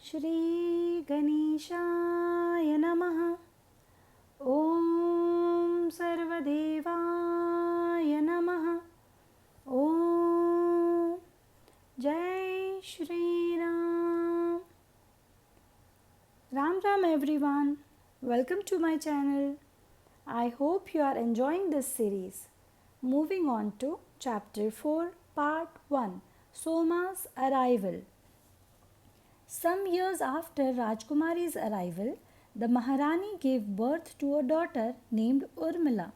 Shri Ganeshaya Namaha. Om Sarvadevaya Namaha. Om Jai Shri Ram. Ram Ram everyone. Welcome to my channel. I hope you are enjoying this series. Moving on to Chapter 4, Part 1, Soma's Arrival. Some years after Rajkumari's arrival, the Maharani gave birth to a daughter named Urmila.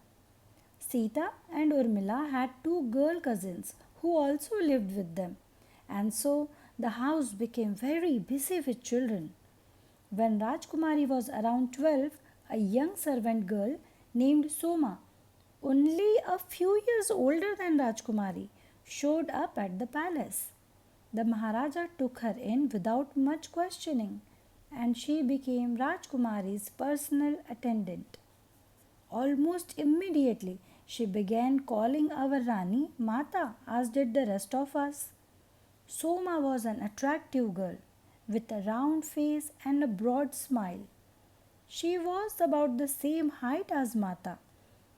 Sita and Urmila had two girl cousins who also lived with them, and so the house became very busy with children. When Rajkumari was around 12, a young servant girl named Soma, only a few years older than Rajkumari, showed up at the palace. The Maharaja took her in without much questioning, and she became Rajkumari's personal attendant. Almost immediately, she began calling our Rani Mata, as did the rest of us. Soma was an attractive girl with a round face and a broad smile. She was about the same height as Mata,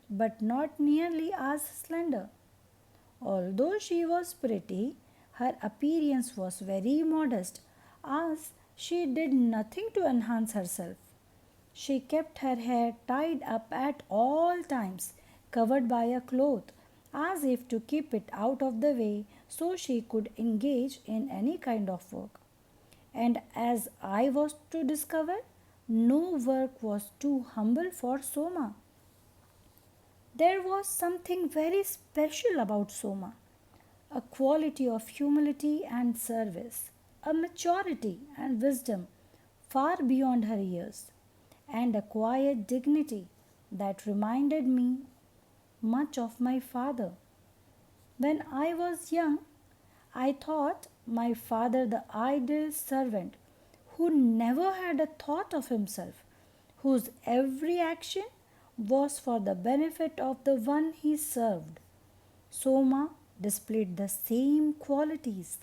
but not nearly as slender. Although she was pretty, her appearance was very modest, as she did nothing to enhance herself. She kept her hair tied up at all times, covered by a cloth, as if to keep it out of the way so she could engage in any kind of work. And as I was to discover, no work was too humble for Soma. There was something very special about Soma, a quality of humility and service, a maturity and wisdom far beyond her years, and a quiet dignity that reminded me much of my father. When I was young, I thought my father the idle servant who never had a thought of himself, whose every action was for the benefit of the one he served. Soma displayed the same qualities.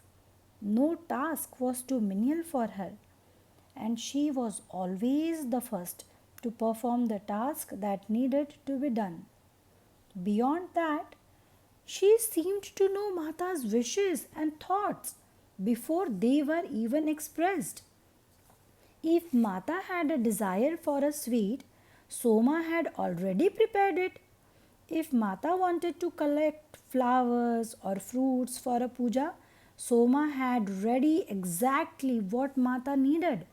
No task was too menial for her, and she was always the first to perform the task that needed to be done. Beyond that, she seemed to know Mata's wishes and thoughts before they were even expressed. If Mata had a desire for a sweet, Soma had already prepared it. If Mata wanted to collect flowers or fruits for a puja, Soma had ready exactly what Mata needed.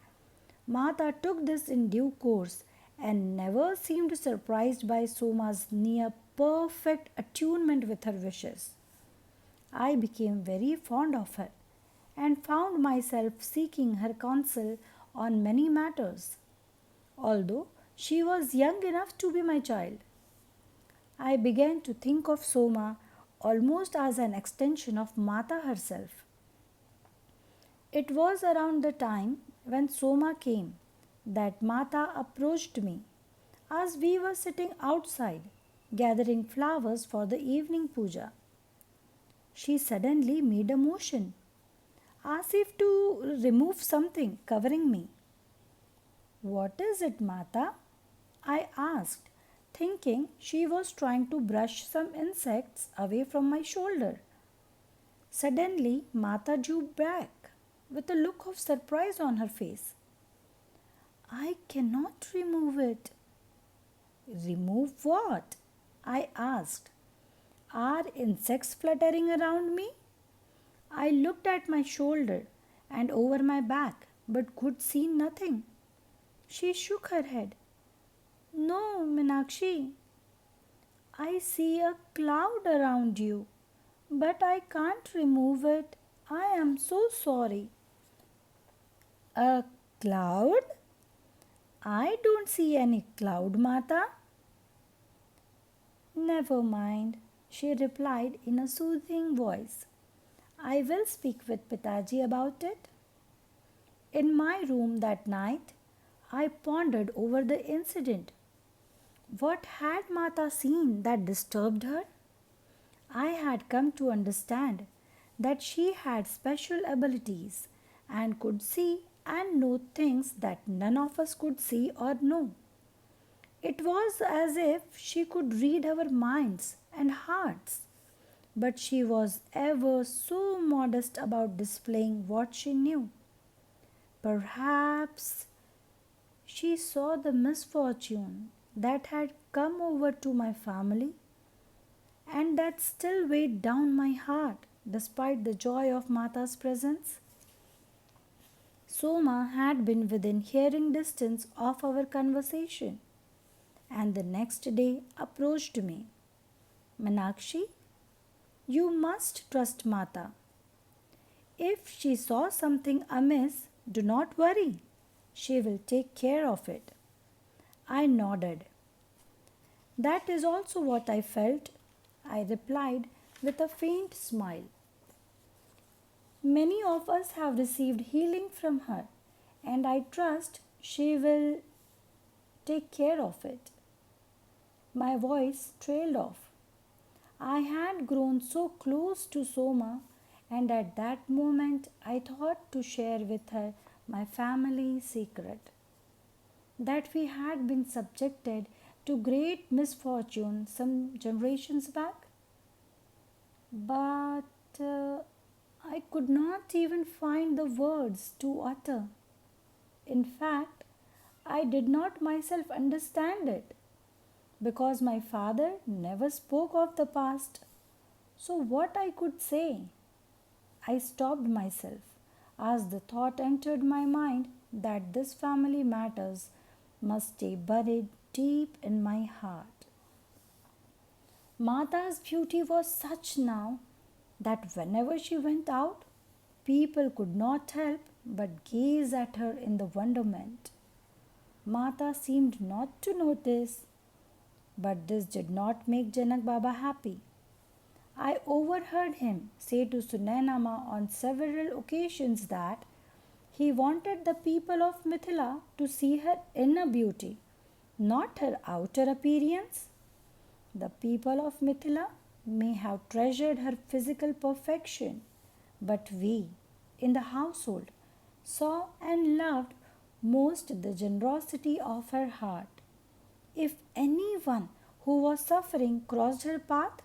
Mata took this in due course and never seemed surprised by Soma's near perfect attunement with her wishes. I became very fond of her and found myself seeking her counsel on many matters. Although she was young enough to be my child, I began to think of Soma almost as an extension of Mata herself. It was around the time when Soma came that Mata approached me as we were sitting outside gathering flowers for the evening puja. She suddenly made a motion as if to remove something covering me. "What is it, Mata?" I asked, thinking she was trying to brush some insects away from my shoulder. Suddenly, Mata drew back with a look of surprise on her face. "I cannot remove it." "Remove what?" I asked. "Are insects fluttering around me?" I looked at my shoulder and over my back but could see nothing. She shook her head. "No, Meenakshi. I see a cloud around you, but I can't remove it. I am so sorry." "A cloud? I don't see any cloud, Mata." "Never mind," she replied in a soothing voice. "I will speak with Pitaji about it." In my room that night, I pondered over the incident. What had Mata seen that disturbed her? I had come to understand that she had special abilities and could see and know things that none of us could see or know. It was as if she could read our minds and hearts, but she was ever so modest about displaying what she knew. Perhaps she saw the misfortune that had come over to my family and that still weighed down my heart despite the joy of Mata's presence. Soma had been within hearing distance of our conversation and the next day approached me. Meenakshi, you must trust Mata. If she saw something amiss, do not worry. She will take care of it. I nodded. That is also what I felt, I replied with a faint smile. Many of us have received healing from her, and I trust she will take care of it. My voice trailed off. I had grown so close to Soma, and at that moment I thought to share with her my family secret that we had been subjected to great misfortune some generations back. But I could not even find the words to utter. In fact, I did not myself understand it because my father never spoke of the past. So, what I could say? I stopped myself as the thought entered my mind that this family matters must stay buried deep in my heart. Mata's beauty was such now that whenever she went out, people could not help but gaze at her in the wonderment. Mata seemed not to notice, but this did not make Janak Baba happy. I overheard him say to Sunainama on several occasions that he wanted the people of Mithila to see her inner beauty, not her outer appearance. The people of Mithila may have treasured her physical perfection, but we, in the household, saw and loved most the generosity of her heart. If anyone who was suffering crossed her path,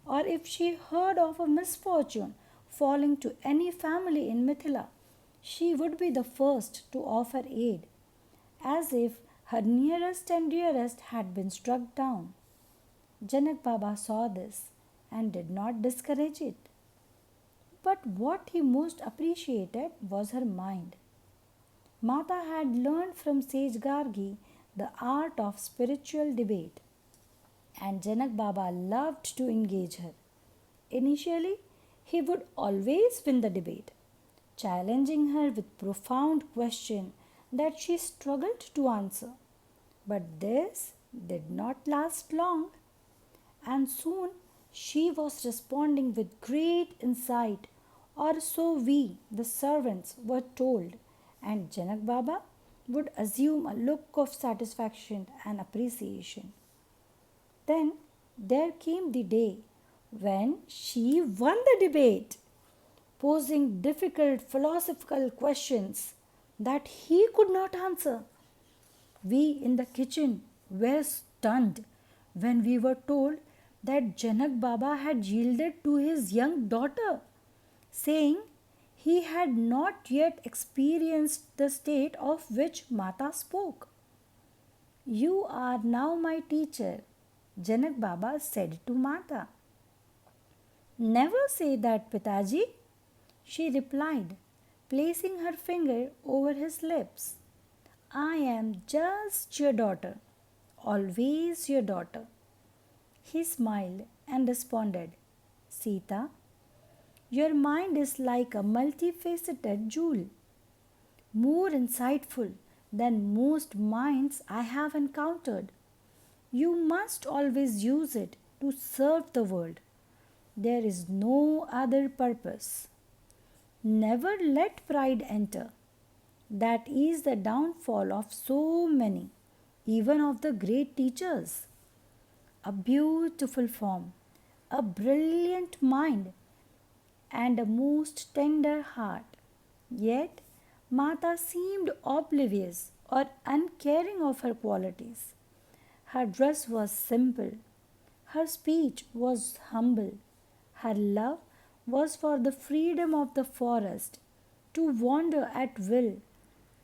or if she heard of a misfortune falling to any family in Mithila, she would be the first to offer aid, as if her nearest and dearest had been struck down. Janak Baba saw this and did not discourage it. But what he most appreciated was her mind. Mata had learned from sage Gargi the art of spiritual debate, and Janak Baba loved to engage her. Initially, he would always win the debate, challenging her with profound questions that she struggled to answer. But this did not last long, and soon she was responding with great insight, or so we, the servants, were told, and Janak Baba would assume a look of satisfaction and appreciation. Then there came the day when she won the debate, posing difficult philosophical questions that he could not answer. We in the kitchen were stunned when we were told that Janak Baba had yielded to his young daughter, saying he had not yet experienced the state of which Mata spoke. You are now my teacher, Janak Baba said to Mata. Never say that, Pitaji, she replied, placing her finger over his lips. I am just your daughter, always your daughter. He smiled and responded, Sita, your mind is like a multifaceted jewel, more insightful than most minds I have encountered. You must always use it to serve the world. There is no other purpose. Never let pride enter. That is the downfall of so many, even of the great teachers. A beautiful form, a brilliant mind, and a most tender heart. Yet, Mata seemed oblivious or uncaring of her qualities. Her dress was simple, her speech was humble, her love was for the freedom of the forest, to wander at will,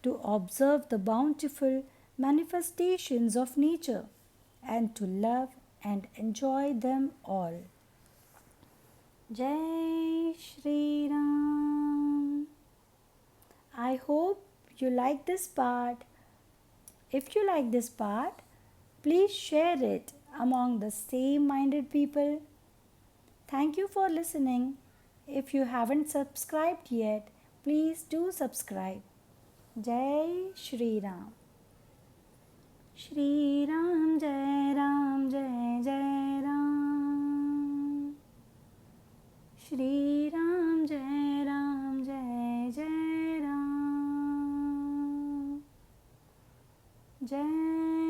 to observe the bountiful manifestations of nature, and to love and enjoy them all. Jai Shri Ram. I hope you like this part. If you like this part, please share it among the same minded people. Thank you for listening. If you haven't subscribed yet, please do subscribe. Jai Shri Ram. Shri Ram Jai Ram Jai Jai Ram. Shri Ram Jai Ram Jai Jai Ram. Jai